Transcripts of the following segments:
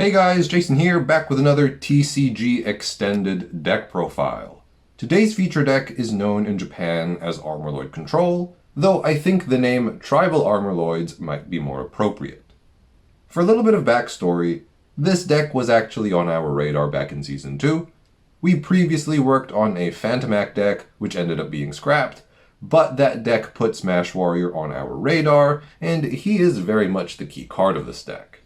Hey guys, Jason here, back with another TCG extended deck profile. Today's feature deck is known in Japan as Armorloid Control, though I think the name Tribal Armorloids might be more appropriate. For a little bit of backstory, this deck was actually on our radar back in Season 2. We previously worked on a Phantomac deck, which ended up being scrapped, but that deck put Smash Warrior on our radar, and he is very much the key card of this deck.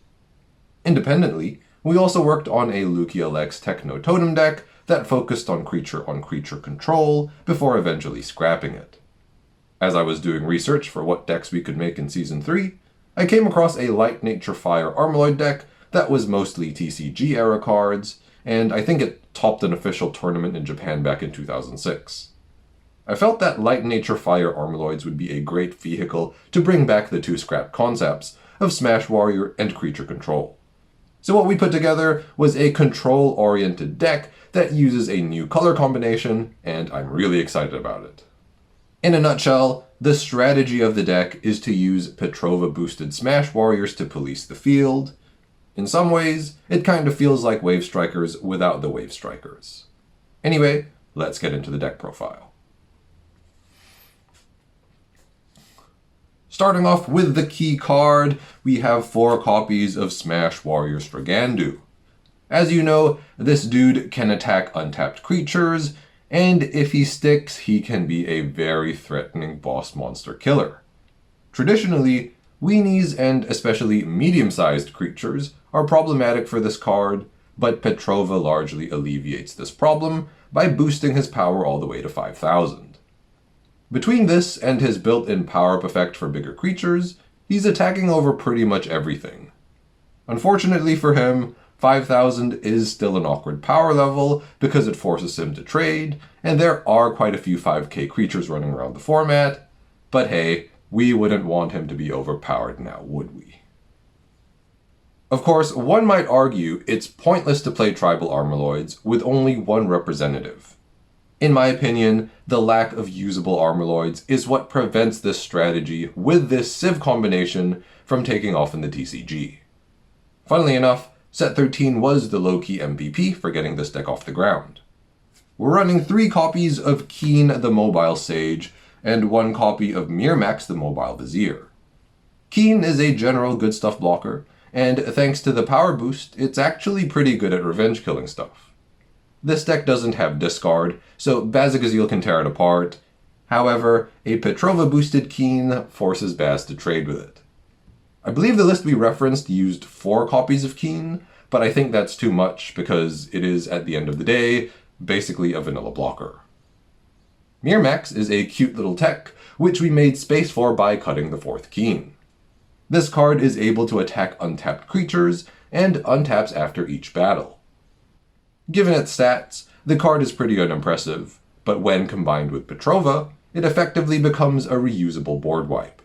Independently, we also worked on a Lugia Lex Techno Totem deck that focused on creature control before eventually scrapping it. As I was doing research for what decks we could make in Season 3, I came across a Light Nature Fire Armorloid deck that was mostly TCG era cards, and I think it topped an official tournament in Japan back in 2006. I felt that Light Nature Fire Armorloids would be a great vehicle to bring back the two scrapped concepts of Smash Warrior and creature control. So what we put together was a control-oriented deck that uses a new color combination, and I'm really excited about it. In a nutshell, the strategy of the deck is to use Petrova-boosted Smash Warriors to police the field. In some ways, it kind of feels like Wave Strikers without the Wave Strikers. Anyway, let's get into the deck profile. Starting off with the key card, we have 4 copies of Smash Warrior Stagrandu. As you know, this dude can attack untapped creatures, and if he sticks, he can be a very threatening boss monster killer. Traditionally, weenies and especially medium-sized creatures are problematic for this card, but Petrova largely alleviates this problem by boosting his power all the way to 5,000. Between this and his built-in power-up effect for bigger creatures, he's attacking over pretty much everything. Unfortunately for him, 5,000 is still an awkward power level because it forces him to trade, and there are quite a few 5k creatures running around the format, but hey, we wouldn't want him to be overpowered now, would we? Of course, one might argue it's pointless to play Tribal Armorloids with only one representative. In my opinion, the lack of usable Armorloids is what prevents this strategy with this Civ combination from taking off in the TCG. Funnily enough, Set 13 was the low-key MVP for getting this deck off the ground. We're running 3 copies of Keen the Mobile Sage and 1 copy of Mirmax the Mobile Vizier. Keen is a general good stuff blocker, and thanks to the power boost, it's actually pretty good at revenge killing stuff. This deck doesn't have discard, so Bazagazil can tear it apart. However, a Petrova-boosted Keen forces Baz to trade with it. I believe the list we referenced used 4 copies of Keen, but I think that's too much because it is, at the end of the day, basically a vanilla blocker. Mirmax is a cute little tech, which we made space for by cutting the 4th Keen. This card is able to attack untapped creatures, and untaps after each battle. Given its stats, the card is pretty unimpressive, but when combined with Petrova, it effectively becomes a reusable board wipe.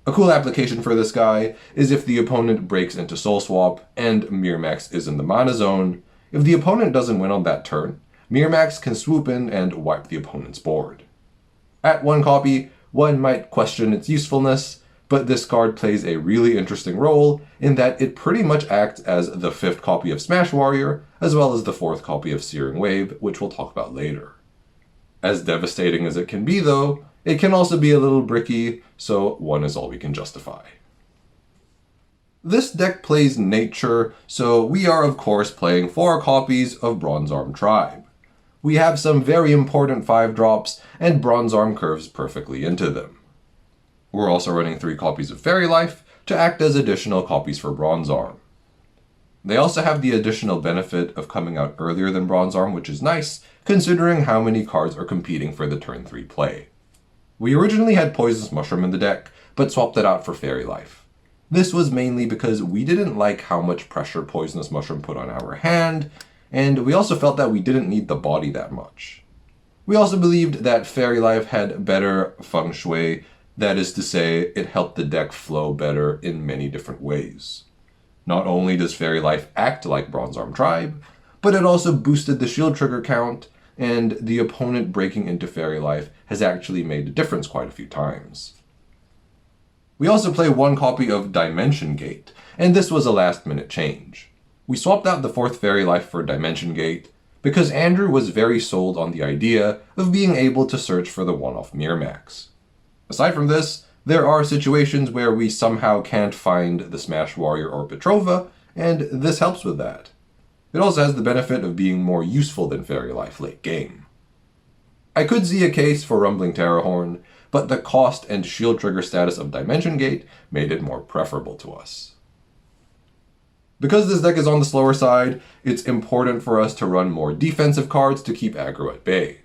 A cool application for this guy is if the opponent breaks into Soul Swap and Mirmax is in the mana zone. If the opponent doesn't win on that turn, Mirmax can swoop in and wipe the opponent's board. At 1 copy, one might question its usefulness, but this card plays a really interesting role in that it pretty much acts as the 5th copy of Smash Warrior, as well as the 4th copy of Searing Wave, which we'll talk about later. As devastating as it can be though, it can also be a little bricky, so 1 is all we can justify. This deck plays Nature, so we are of course playing 4 copies of Bronze Arm Tribe. We have some very important 5-drops, and Bronze Arm curves perfectly into them. We're also running 3 copies of Fairy Life to act as additional copies for Bronze Arm. They also have the additional benefit of coming out earlier than Bronze Arm, which is nice, considering how many cards are competing for the turn 3 play. We originally had Poisonous Mushroom in the deck, but swapped it out for Fairy Life. This was mainly because we didn't like how much pressure Poisonous Mushroom put on our hand, and we also felt that we didn't need the body that much. We also believed that Fairy Life had better feng shui. That is to say, it helped the deck flow better in many different ways. Not only does Fairy Life act like Bronze Arm Tribe, but it also boosted the shield trigger count, and the opponent breaking into Fairy Life has actually made a difference quite a few times. We also play 1 copy of Dimension Gate, and this was a last-minute change. We swapped out the 4th Fairy Life for Dimension Gate because Andrew was very sold on the idea of being able to search for the one-off Miramax. Aside from this, there are situations where we somehow can't find the Smash Warrior or Petrova, and this helps with that. It also has the benefit of being more useful than Fairy Life late game. I could see a case for Rumbling Terrorhorn, but the cost and shield trigger status of Dimension Gate made it more preferable to us. Because this deck is on the slower side, it's important for us to run more defensive cards to keep aggro at bay.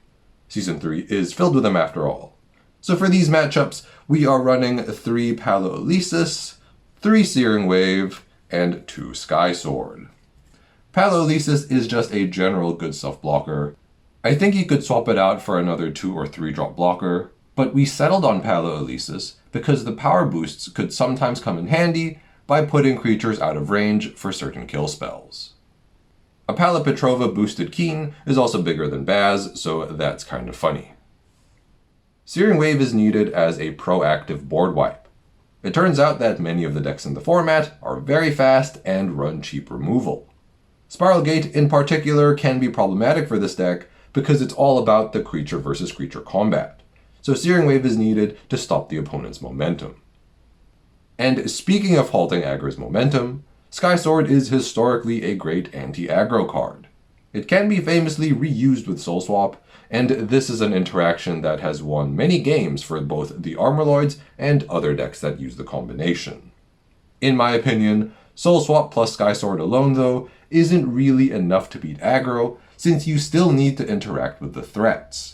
Season 3 is filled with them after all. So for these matchups, we are running 3 Palo Alesis, 3 Searing Wave, and 2 Sky Sword. Palo Alesis is just a general good stuff blocker. I think you could swap it out for another 2 or 3 drop blocker, but we settled on Palo Alesis because the power boosts could sometimes come in handy by putting creatures out of range for certain kill spells. A Pala Petrova boosted Keen is also bigger than Baz, so that's kind of funny. Searing Wave is needed as a proactive board wipe. It turns out that many of the decks in the format are very fast and run cheap removal. Spiral Gate in particular can be problematic for this deck because it's all about the creature versus creature combat, so Searing Wave is needed to stop the opponent's momentum. And speaking of halting aggro's momentum, Sky Sword is historically a great anti-aggro card. It can be famously reused with Soul Swap, and this is an interaction that has won many games for both the Armorloids and other decks that use the combination. In my opinion, Soul Swap plus Sky Sword alone, though, isn't really enough to beat aggro, since you still need to interact with the threats.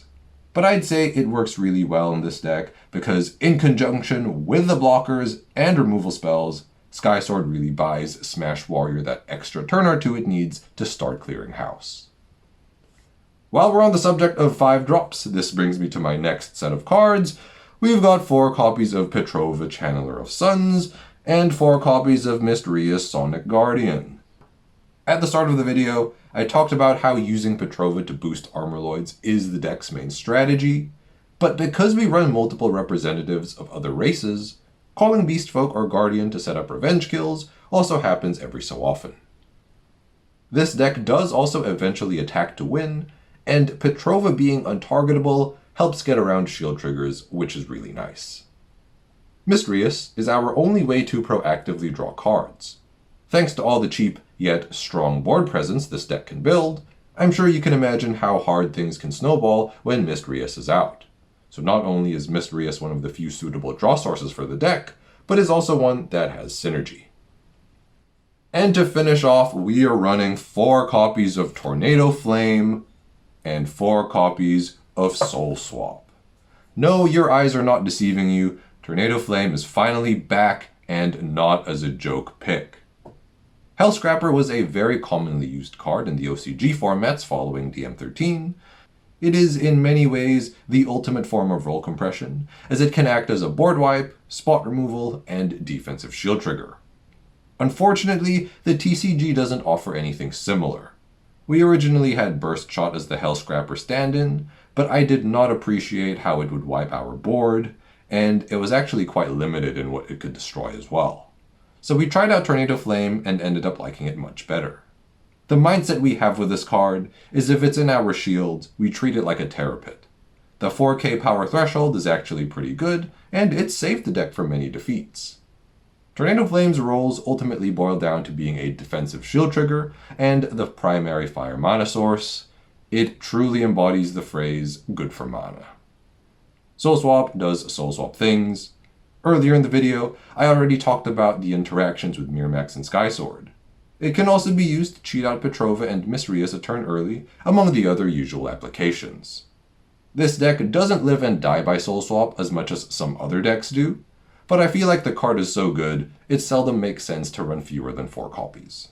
But I'd say it works really well in this deck because in conjunction with the blockers and removal spells, Sky Sword really buys Smash Warrior that extra turn or two it needs to start clearing house. While we're on the subject of 5 drops, this brings me to my next set of cards. We've got 4 copies of Petrova Channeler of Suns and 4 copies of Mysterious Sonic Guardian. At the start of the video, I talked about how using Petrova to boost Armorloids is the deck's main strategy, but because we run multiple representatives of other races, calling Beastfolk or Guardian to set up revenge kills also happens every so often. This deck does also eventually attack to win, and Petrova being untargetable helps get around shield triggers, which is really nice. Mysterious is our only way to proactively draw cards. Thanks to all the cheap, yet strong board presence this deck can build, I'm sure you can imagine how hard things can snowball when Mysterious is out. So not only is Mysterious one of the few suitable draw sources for the deck, but is also one that has synergy. And to finish off, we are running 4 copies of Tornado Flame and 4 copies of Soul Swap. No, your eyes are not deceiving you. Tornado Flame is finally back and not as a joke pick. Hellscrapper was a very commonly used card in the OCG formats following DM13. It is in many ways the ultimate form of roll compression, as it can act as a board wipe, spot removal, and defensive shield trigger. Unfortunately, the TCG doesn't offer anything similar. We originally had Burst Shot as the Hellscrapper stand-in, but I did not appreciate how it would wipe our board, and it was actually quite limited in what it could destroy as well. So we tried out Tornado Flame and ended up liking it much better. The mindset we have with this card is if it's in our shield, we treat it like a Terror Pit. The 4k power threshold is actually pretty good, and it saved the deck from many defeats. Tornado Flame's roles ultimately boil down to being a defensive shield trigger and the primary fire mana source. It truly embodies the phrase, good for mana. Soul Swap does Soul Swap things. Earlier in the video, I already talked about the interactions with Miramax and Sky Sword. It can also be used to cheat out Petrova and Mysterious a turn early, among the other usual applications. This deck doesn't live and die by Soul Swap as much as some other decks do, but I feel like the card is so good, it seldom makes sense to run fewer than 4 copies.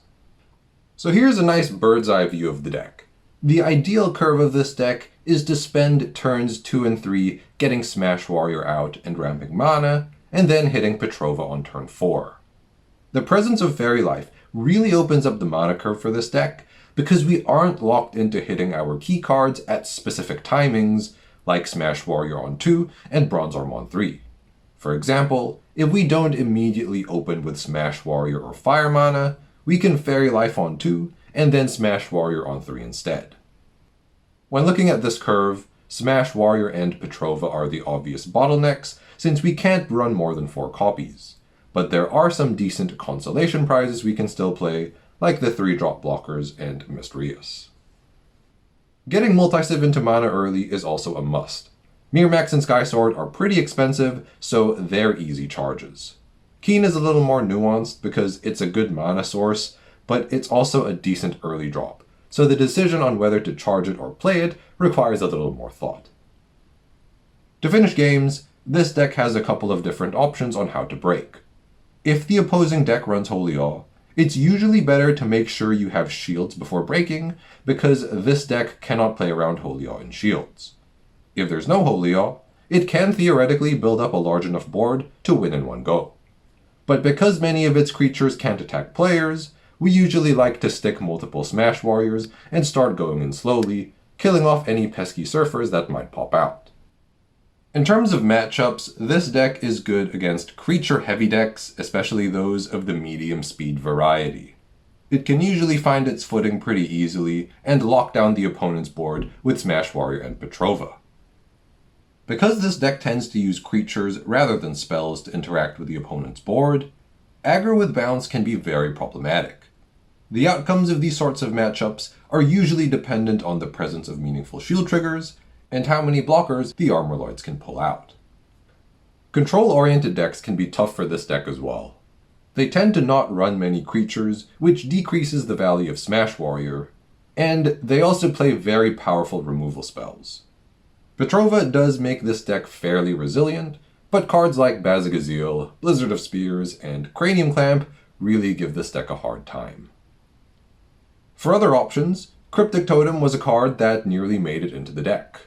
So here's a nice bird's eye view of the deck. The ideal curve of this deck is to spend turns 2 and 3 getting Smash Warrior out and ramping mana, and then hitting Petrova on turn 4. The presence of Fairy Life really opens up the mana curve for this deck, because we aren't locked into hitting our key cards at specific timings, like Smash Warrior on 2 and Bronze Arm on 3. For example, if we don't immediately open with Smash Warrior or Fire mana, we can Fairy Life on 2 and then Smash Warrior on 3 instead. When looking at this curve, Smash Warrior and Petrova are the obvious bottlenecks since we can't run more than 4 copies, but there are some decent consolation prizes we can still play, like the 3-drop blockers and Mysterious. Getting multi-civ into mana early is also a must. Miramax and Skysword are pretty expensive, so they're easy charges. Keen is a little more nuanced because it's a good mana source, but it's also a decent early drop, so the decision on whether to charge it or play it requires a little more thought. To finish games, this deck has a couple of different options on how to break. If the opposing deck runs Holy Awe, it's usually better to make sure you have shields before breaking, because this deck cannot play around Holy Awe in shields. If there's no Holy Awe, it can theoretically build up a large enough board to win in one go. But because many of its creatures can't attack players, we usually like to stick multiple Smash Warriors and start going in slowly, killing off any pesky surfers that might pop out. In terms of matchups, this deck is good against creature-heavy decks, especially those of the medium speed variety. It can usually find its footing pretty easily and lock down the opponent's board with Smash Warrior and Petrova. Because this deck tends to use creatures rather than spells to interact with the opponent's board, aggro with bounce can be very problematic. The outcomes of these sorts of matchups are usually dependent on the presence of meaningful shield triggers and how many blockers the Armorloids can pull out. Control-oriented decks can be tough for this deck as well. They tend to not run many creatures, which decreases the value of Smash Warrior, and they also play very powerful removal spells. Petrova does make this deck fairly resilient, but cards like Bazagazil, Blizzard of Spears, and Cranium Clamp really give this deck a hard time. For other options, Cryptic Totem was a card that nearly made it into the deck.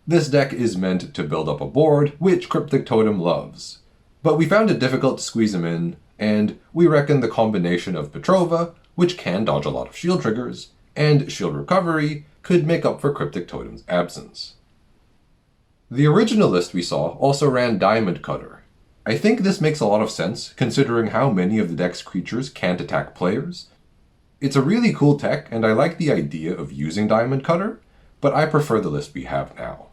This deck is meant to build up a board, which Cryptic Totem loves. But we found it difficult to squeeze him in, and we reckon the combination of Petrova, which can dodge a lot of shield triggers, and Shield Recovery could make up for Cryptic Totem's absence. The original list we saw also ran Diamond Cutter. I think this makes a lot of sense, considering how many of the deck's creatures can't attack players. It's a really cool tech, and I like the idea of using Diamond Cutter, but I prefer the list we have now.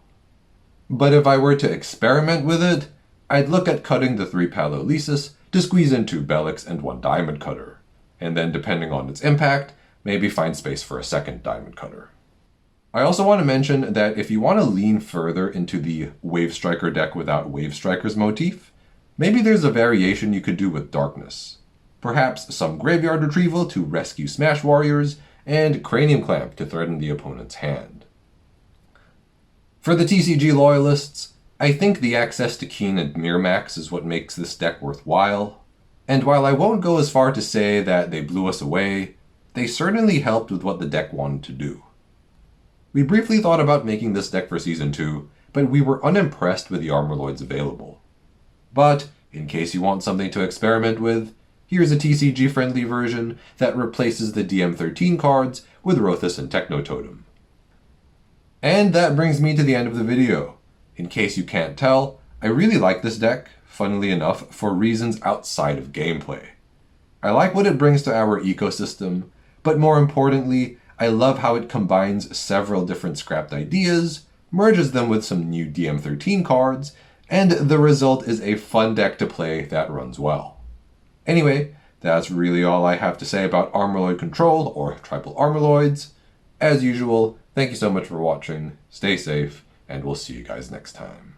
But if I were to experiment with it, I'd look at cutting the 3 Palolesis to squeeze in 2 Belix and 1 Diamond Cutter, and then depending on its impact, maybe find space for a second Diamond Cutter. I also want to mention that if you want to lean further into the Wave Striker deck without Wave Strikers motif, maybe there's a variation you could do with Darkness. Perhaps some Graveyard Retrieval to rescue Smash Warriors, and Cranium Clamp to threaten the opponent's hand. For the TCG loyalists, I think the access to Keen and Miramax is what makes this deck worthwhile, and while I won't go as far to say that they blew us away, they certainly helped with what the deck wanted to do. We briefly thought about making this deck for Season 2, but we were unimpressed with the Armorloids available. But, in case you want something to experiment with, here's a TCG-friendly version that replaces the DM13 cards with Rothus and Technototem. And that brings me to the end of the video. In case you can't tell, I really like this deck, funnily enough, for reasons outside of gameplay. I like what it brings to our ecosystem, but more importantly, I love how it combines several different scrapped ideas, merges them with some new DM13 cards, and the result is a fun deck to play that runs well. Anyway, that's really all I have to say about Armorloid Control, or Tribal Armorloids. As usual, thank you so much for watching, stay safe, and we'll see you guys next time.